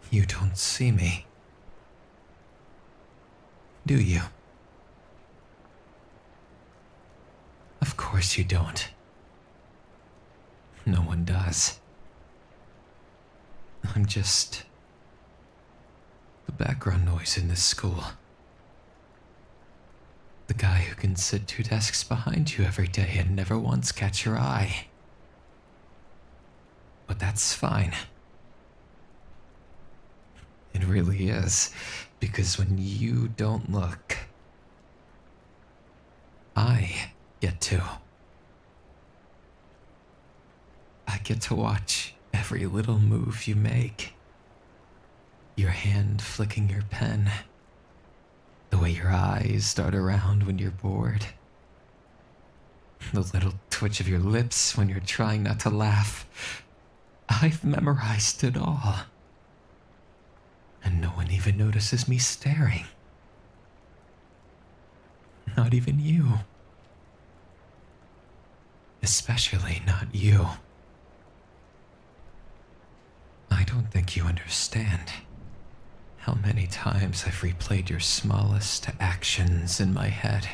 You don't see me, do you? Of course you don't. No one does. I'm just the background noise in this school. The guy who can sit 2 desks behind you every day and never once catch your eye. But that's fine. It really is, because when you don't look, I get to. I get to watch every little move you make. Your hand flicking your pen. The way your eyes dart around when you're bored. The little twitch of your lips when you're trying not to laugh. I've memorized it all. And no one even notices me staring. Not even you. Especially not you. I don't think you understand how many times I've replayed your smallest actions in my head.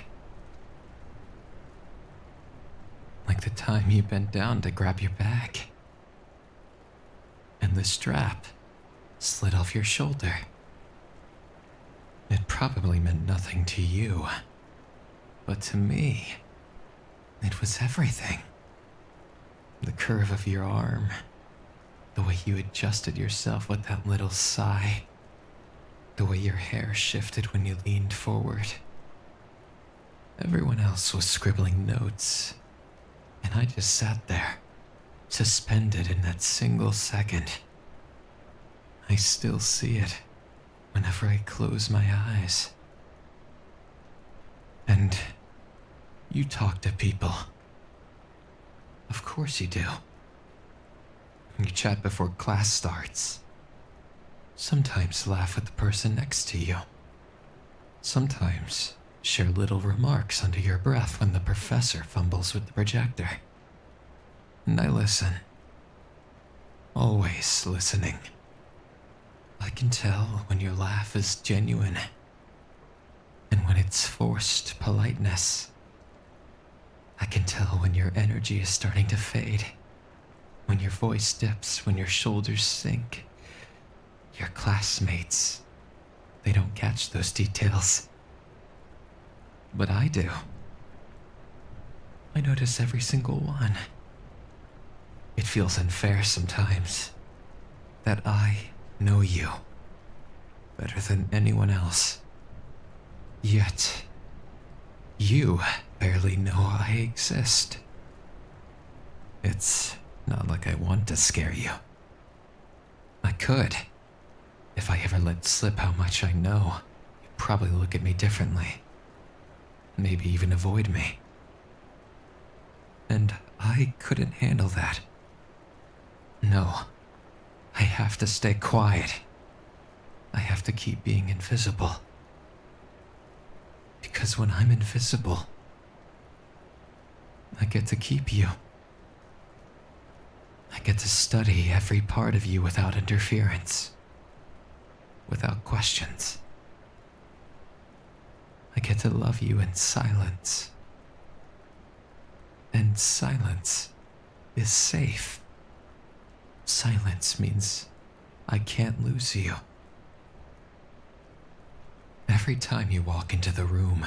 Like the time you bent down to grab your bag, and the strap slid off your shoulder. It probably meant nothing to you, but to me, it was everything. The curve of your arm, the way you adjusted yourself with that little sigh, the way your hair shifted when you leaned forward. Everyone else was scribbling notes, and I just sat there, suspended in that single second. I still see it whenever I close my eyes. And you talk to people. Of course you do. You chat before class starts. Sometimes laugh with the person next to you. Sometimes share little remarks under your breath when the professor fumbles with the projector. And I listen. Always listening. I can tell when your laugh is genuine and when it's forced politeness. I can tell when your energy is starting to fade, when your voice dips, when your shoulders sink. Your classmates, they don't catch those details. But I do. I notice every single one. It feels unfair sometimes that I know you better than anyone else. Yet, you barely know I exist. It's not like I want to scare you. I could. If I ever let slip how much I know, you'd probably look at me differently. Maybe even avoid me. And I couldn't handle that. No. I have to stay quiet. I have to keep being invisible. Because when I'm invisible, I get to keep you. I get to study every part of you without interference. Without questions. I get to love you in silence. And silence is safe. Silence means I can't lose you. Every time you walk into the room,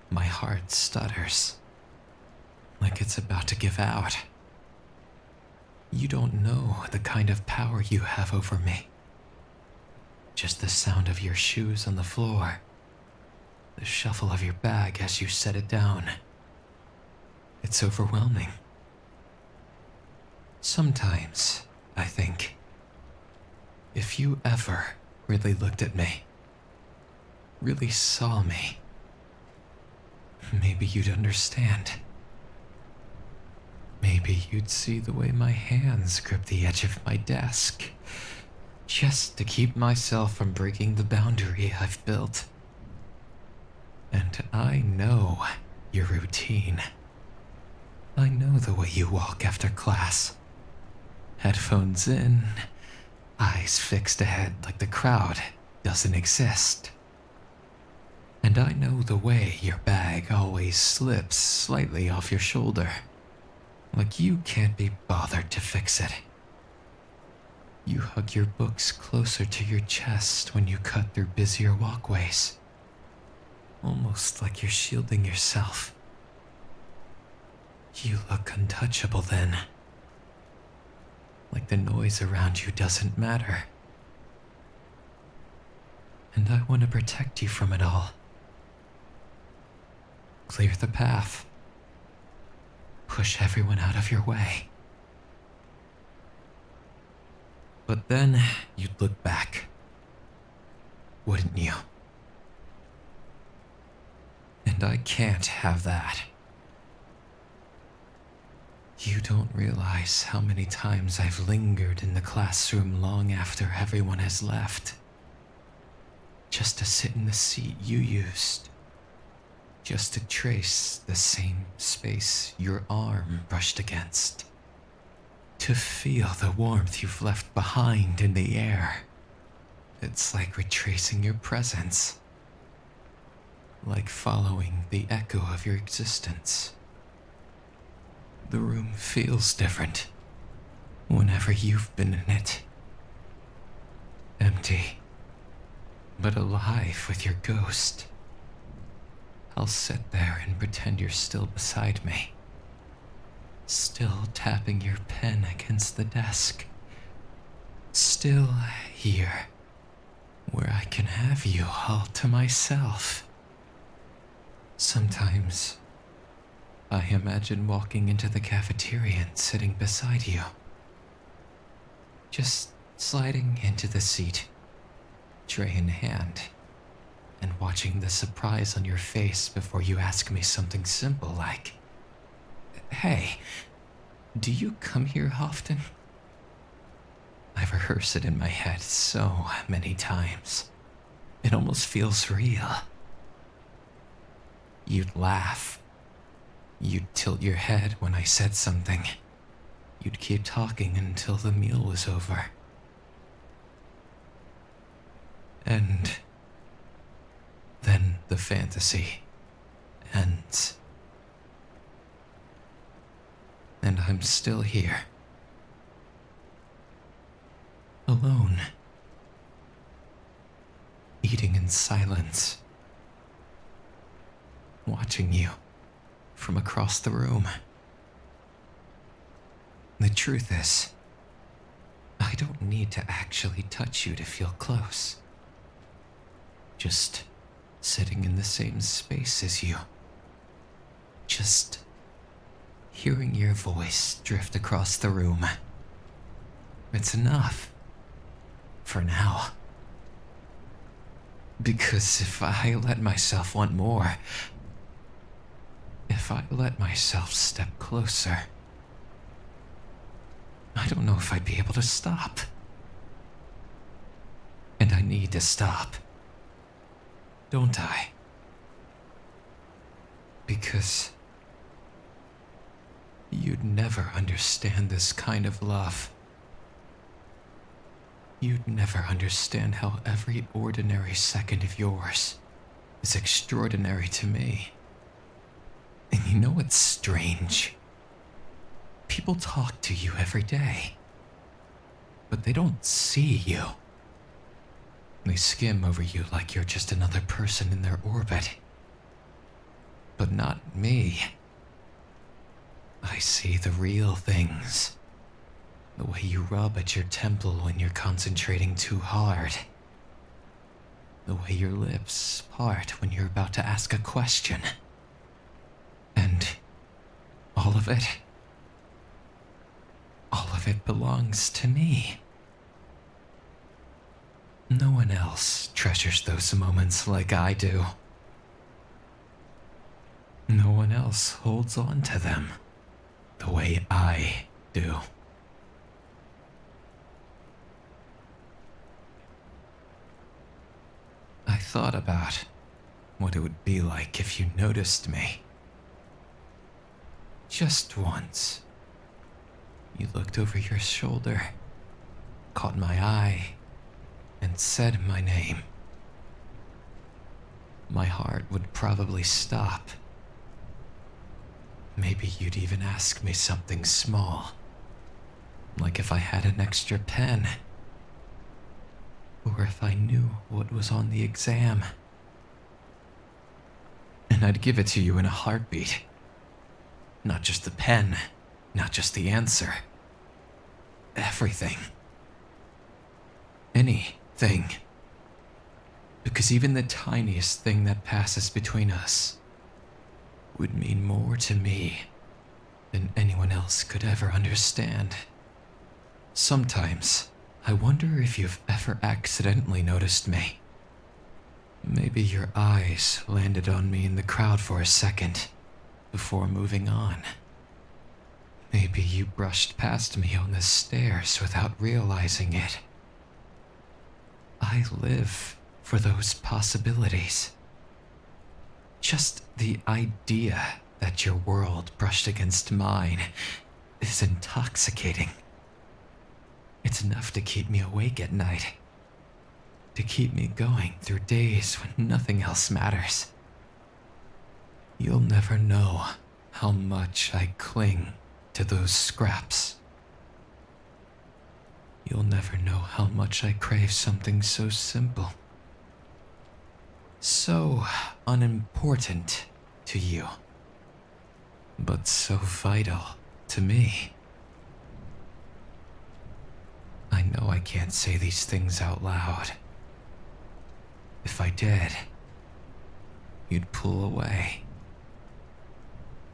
my heart stutters, like it's about to give out. You don't know the kind of power you have over me. Just the sound of your shoes on the floor, the shuffle of your bag as you set it down. It's overwhelming. Sometimes, I think, if you ever really looked at me, really saw me, maybe you'd understand. Maybe you'd see the way my hands grip the edge of my desk, just to keep myself from breaking the boundary I've built. And I know your routine. I know the way you walk after class. Headphones in, eyes fixed ahead like the crowd doesn't exist. And I know the way your bag always slips slightly off your shoulder, like you can't be bothered to fix it. You hug your books closer to your chest when you cut through busier walkways, almost like you're shielding yourself. You look untouchable then, like the noise around you doesn't matter. And I want to protect you from it all. Clear the path. Push everyone out of your way. But then you'd look back, wouldn't you? And I can't have that. You don't realize how many times I've lingered in the classroom long after everyone has left. Just to sit in the seat you used. Just to trace the same space your arm brushed against. To feel the warmth you've left behind in the air. It's like retracing your presence. Like following the echo of your existence. The room feels different whenever you've been in it. Empty, but alive with your ghost. I'll sit there and pretend you're still beside me. Still tapping your pen against the desk. Still here, where I can have you all to myself. Sometimes, I imagine walking into the cafeteria and sitting beside you. Just sliding into the seat, tray in hand, and watching the surprise on your face before you ask me something simple like, "Hey, do you come here often?" I've rehearsed it in my head so many times. It almost feels real. You'd laugh. You'd tilt your head when I said something. You'd keep talking until the meal was over. And then the fantasy ends. And I'm still here. Alone. Eating in silence. Watching you from across the room. The truth is, I don't need to actually touch you to feel close. Just sitting in the same space as you. Just hearing your voice drift across the room. It's enough. For now. Because if I let myself want more, if I let myself step closer, I don't know if I'd be able to stop. And I need to stop. Don't I? Because you'd never understand this kind of love. You'd never understand how every ordinary second of yours is extraordinary to me. And you know what's strange? People talk to you every day, but they don't see you. They skim over you like you're just another person in their orbit. But not me. I see the real things. The way you rub at your temple when you're concentrating too hard. The way your lips part when you're about to ask a question. And all of it belongs to me. No one else treasures those moments like I do. No one else holds on to them the way I do. I thought about what it would be like if you noticed me. Just once. You looked over your shoulder, caught my eye and said my name, my heart would probably stop. Maybe you'd even ask me something small, like if I had an extra pen, or if I knew what was on the exam. And I'd give it to you in a heartbeat. Not just the pen, not just the answer. Everything. Anything. Because even the tiniest thing that passes between us would mean more to me than anyone else could ever understand. Sometimes, I wonder if you've ever accidentally noticed me. Maybe your eyes landed on me in the crowd for a second before moving on. Maybe you brushed past me on the stairs without realizing it. I live for those possibilities. Just the idea that your world brushed against mine is intoxicating. It's enough to keep me awake at night, to keep me going through days when nothing else matters. You'll never know how much I cling to those scraps. You'll never know how much I crave something so simple, so unimportant to you, but so vital to me. I know I can't say these things out loud. If I did, you'd pull away.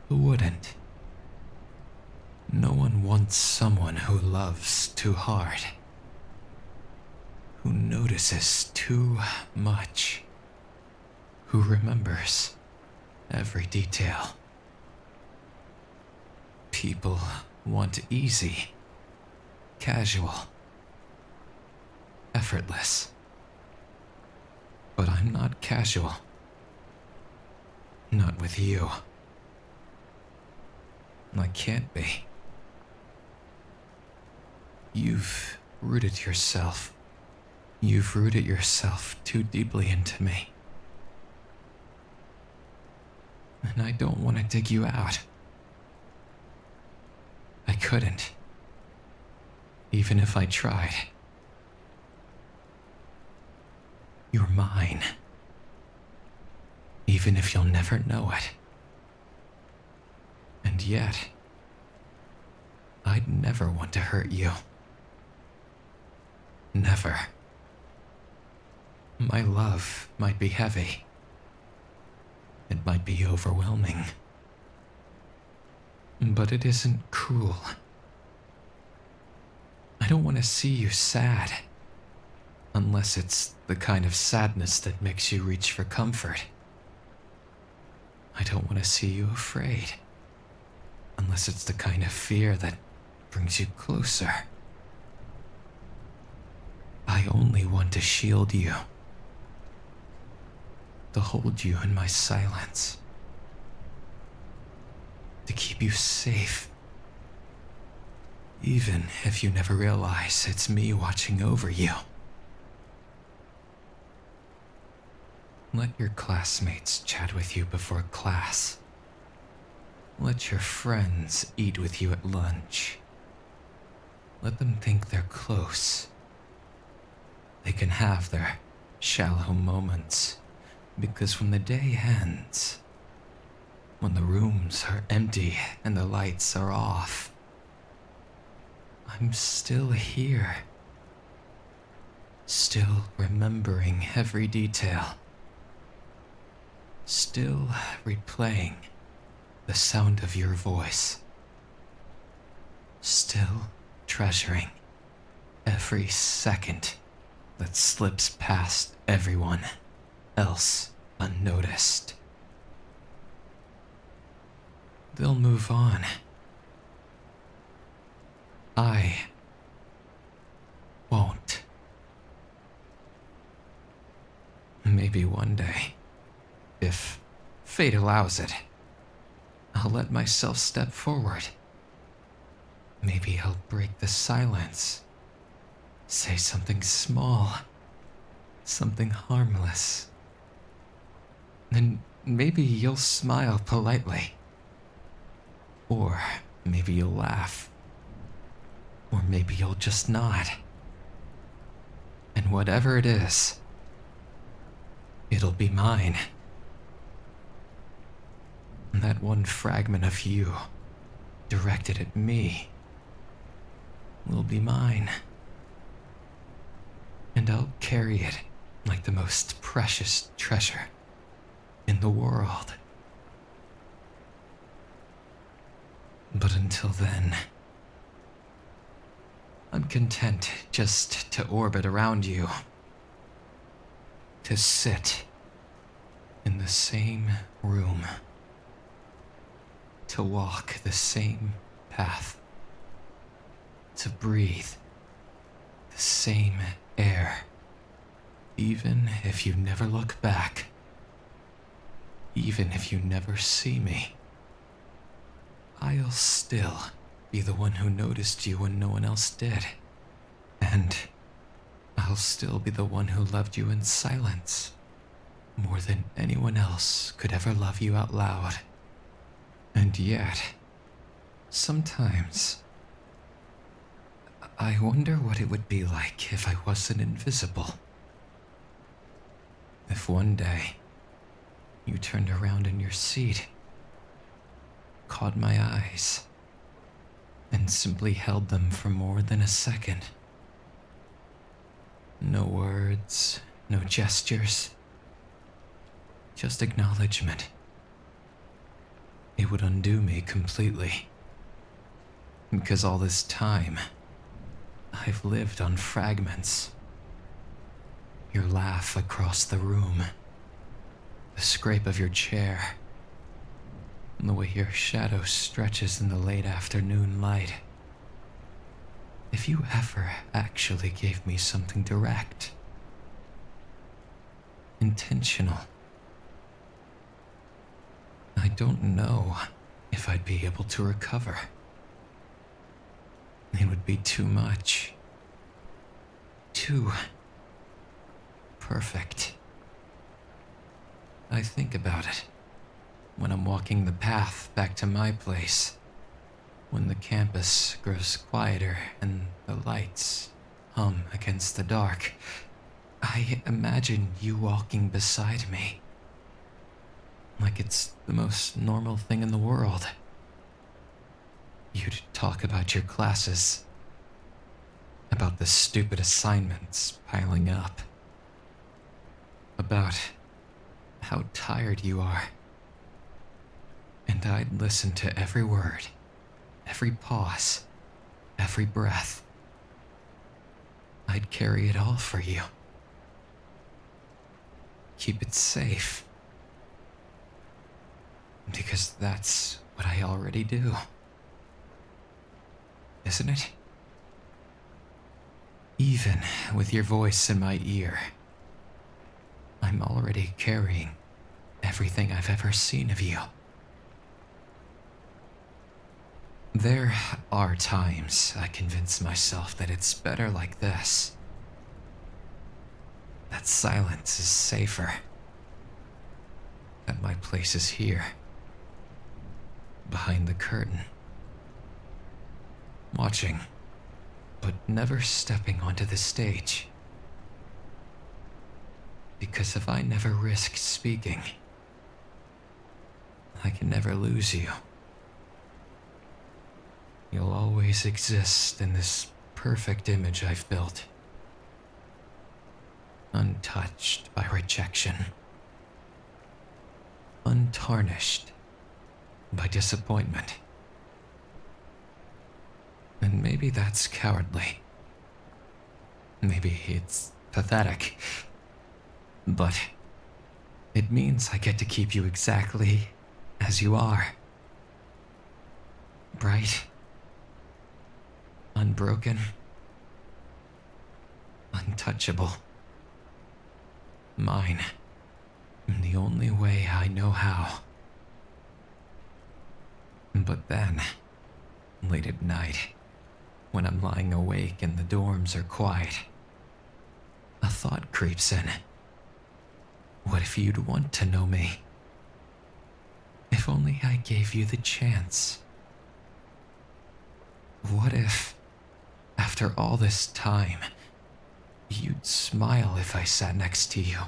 Who wouldn't? No one wants someone who loves too hard, who notices too much, who remembers every detail. People want easy, casual, effortless. But I'm not casual. Not with you. I can't be. You've rooted yourself. You've rooted yourself too deeply into me. And I don't want to dig you out. I couldn't. Even if I tried. You're mine. Even if you'll never know it. And yet, I'd never want to hurt you. Never. My love might be heavy. It might be overwhelming. But it isn't cruel. I don't want to see you sad. Unless it's the kind of sadness that makes you reach for comfort. I don't want to see you afraid. Unless it's the kind of fear that brings you closer. I only want to shield you. To hold you in my silence. To keep you safe. Even if you never realize it's me watching over you. Let your classmates chat with you before class. Let your friends eat with you at lunch. Let them think they're close. They can have their shallow moments, because when the day ends, when the rooms are empty and the lights are off, I'm still here. Still remembering every detail. Still replaying the sound of your voice. Still treasuring every second that slips past everyone else unnoticed. They'll move on. I won't. Maybe one day, if fate allows it, I'll let myself step forward. Maybe I'll break the silence Say something small, something harmless. Then maybe you'll smile politely. Or maybe you'll laugh. Or maybe you'll just nod. And whatever it is, it'll be mine. And that one fragment of you, directed at me, will be mine. And I'll carry it like the most precious treasure in the world. But until then, I'm content just to orbit around you. To sit in the same room. To walk the same path. To breathe the same air. Even if you never look back. Even if you never see me. I'll still be the one who noticed you when no one else did. And I'll still be the one who loved you in silence, more than anyone else could ever love you out loud. And yet, sometimes, I wonder what it would be like if I wasn't invisible. If one day, you turned around in your seat, caught my eyes, and simply held them for more than a second. No words, no gestures, just acknowledgement. It would undo me completely. Because all this time, I've lived on fragments. Your laugh across the room, the scrape of your chair, and the way your shadow stretches in the late afternoon light. If you ever actually gave me something direct, intentional, I don't know if I'd be able to recover. It would be too much. Too perfect. I think about it when I'm walking the path back to my place, when the campus grows quieter and the lights hum against the dark. I imagine you walking beside me, like it's the most normal thing in the world. You'd talk about your classes, about the stupid assignments piling up, about how tired you are. And I'd listen to every word, every pause, every breath. I'd carry it all for you. Keep it safe. Because that's what I already do. Isn't it? Even with your voice in my ear, I'm already carrying everything I've ever seen of you. There are times I convince myself that it's better like this. That silence is safer. That my place is here. Behind the curtain. Watching, but never stepping onto the stage. Because if I never risk speaking, I can never lose you. You'll always exist in this perfect image I've built. Untouched by rejection. Untarnished by disappointment. And maybe that's cowardly. Maybe it's pathetic. But it means I get to keep you exactly as you are. Bright. Unbroken. Untouchable. Mine. In the only way I know how. But then, late at night, when I'm lying awake and the dorms are quiet, a thought creeps in. What if you'd want to know me? If only I gave you the chance. What if, after all this time, you'd smile if I sat next to you?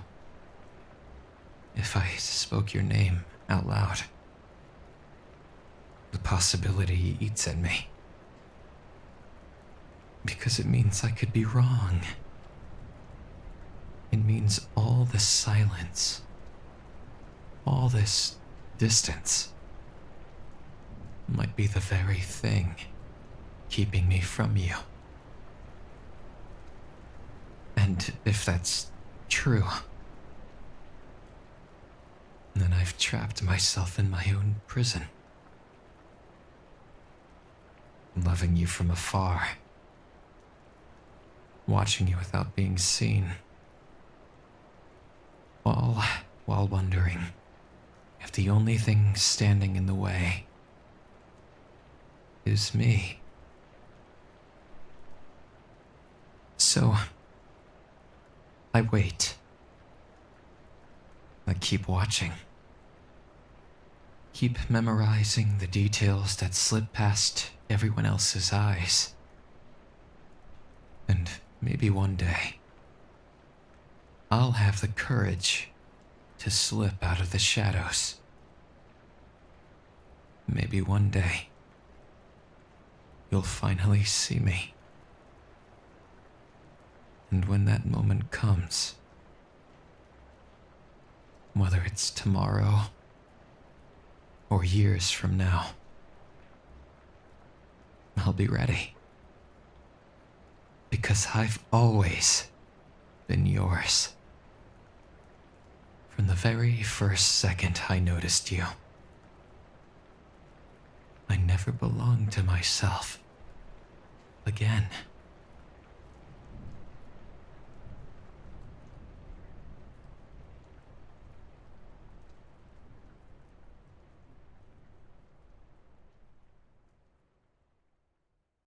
If I spoke your name out loud? The possibility eats at me. Because it means I could be wrong. It means all this silence, all this distance, might be the very thing keeping me from you. And if that's true, then I've trapped myself in my own prison. Loving you from afar, watching you without being seen, all while wondering if the only thing standing in the way is me. So, I wait. I keep watching. Keep memorizing the details that slip past everyone else's eyes. And maybe one day, I'll have the courage to slip out of the shadows. Maybe one day, you'll finally see me. And when that moment comes, whether it's tomorrow or years from now, I'll be ready. Because I've always been yours. From the very first second I noticed you, I never belonged to myself again.